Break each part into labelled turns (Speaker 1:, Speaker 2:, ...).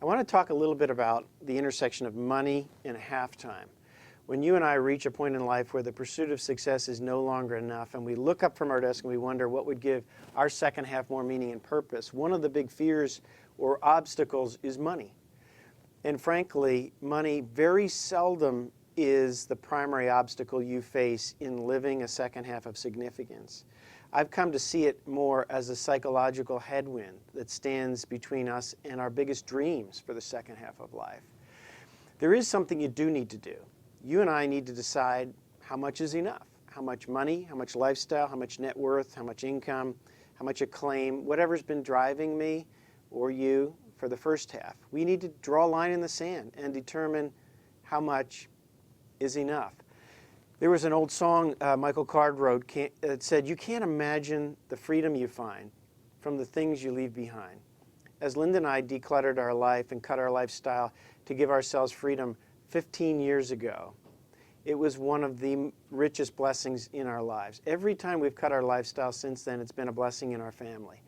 Speaker 1: I want to talk a little bit about the intersection of money and halftime. When you and I reach a point in life where the pursuit of success is no longer enough and we look up from our desk and we wonder what would give our second half more meaning and purpose, one of the big fears or obstacles is money. And frankly, money very seldom is the primary obstacle you face in living a second half of significance. I've come to see it more as a psychological headwind that stands between us and our biggest dreams for the second half of life. There is something you do need to do. You and I need to decide how much is enough. How much money, how much lifestyle, how much net worth, how much income, how much acclaim, whatever's been driving me or you for the first half. We need to draw a line in the sand and determine how much is enough. There was an old song Michael Card wrote that said, "You can't imagine the freedom you find from the things you leave behind." As Linda and I decluttered our life and cut our lifestyle to give ourselves freedom 15 years ago, it was one of the richest blessings in our lives. Every time we've cut our lifestyle since then, it's been a blessing in our family.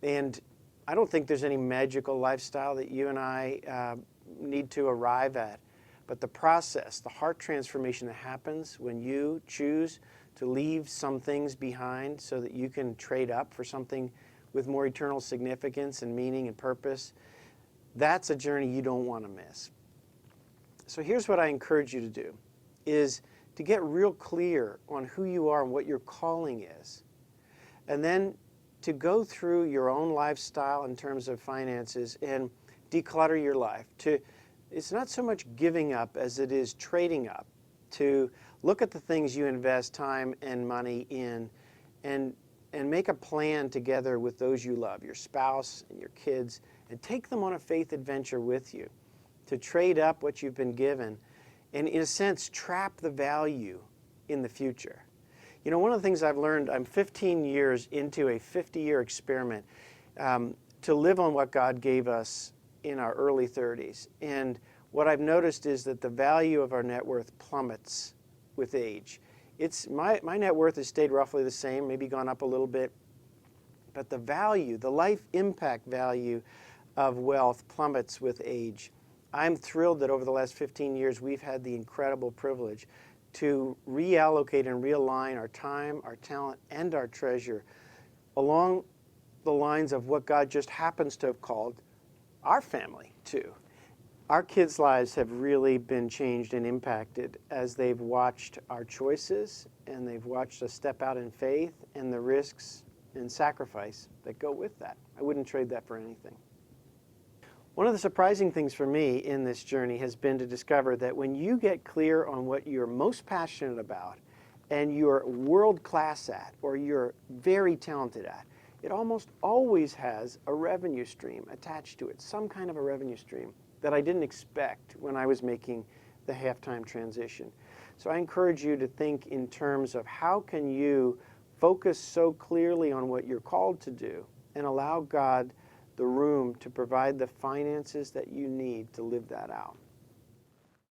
Speaker 1: And I don't think there's any magical lifestyle that you and I need to arrive at. But the process, the heart transformation that happens when you choose to leave some things behind so that you can trade up for something with more eternal significance and meaning and purpose, that's a journey you don't want to miss. So here's what I encourage you to do, is to get real clear on who you are and what your calling is. And then to go through your own lifestyle in terms of finances and declutter your life. It's not so much giving up as it is trading up, to look at the things you invest time and money in and make a plan together with those you love, your spouse and your kids, and take them on a faith adventure with you to trade up what you've been given and, in a sense, trap the value in the future. You know, one of the things I've learned, I'm 15 years into a 50-year experiment to live on what God gave us in our early 30s. And what I've noticed is that the value of our net worth plummets with age. My net worth has stayed roughly the same, maybe gone up a little bit, but the value, the life impact value of wealth plummets with age. I'm thrilled that over the last 15 years we've had the incredible privilege to reallocate and realign our time, our talent, and our treasure along the lines of what God just happens to have called our family too. Our kids' lives have really been changed and impacted as they've watched our choices and they've watched us step out in faith and the risks and sacrifice that go with that. I wouldn't trade that for anything. One of the surprising things for me in this journey has been to discover that when you get clear on what you're most passionate about and you're world class at or you're very talented at, it almost always has a revenue stream attached to it, some kind of a revenue stream that I didn't expect when I was making the halftime transition. So I encourage you to think in terms of how can you focus so clearly on what you're called to do and allow God the room to provide the finances that you need to live that out.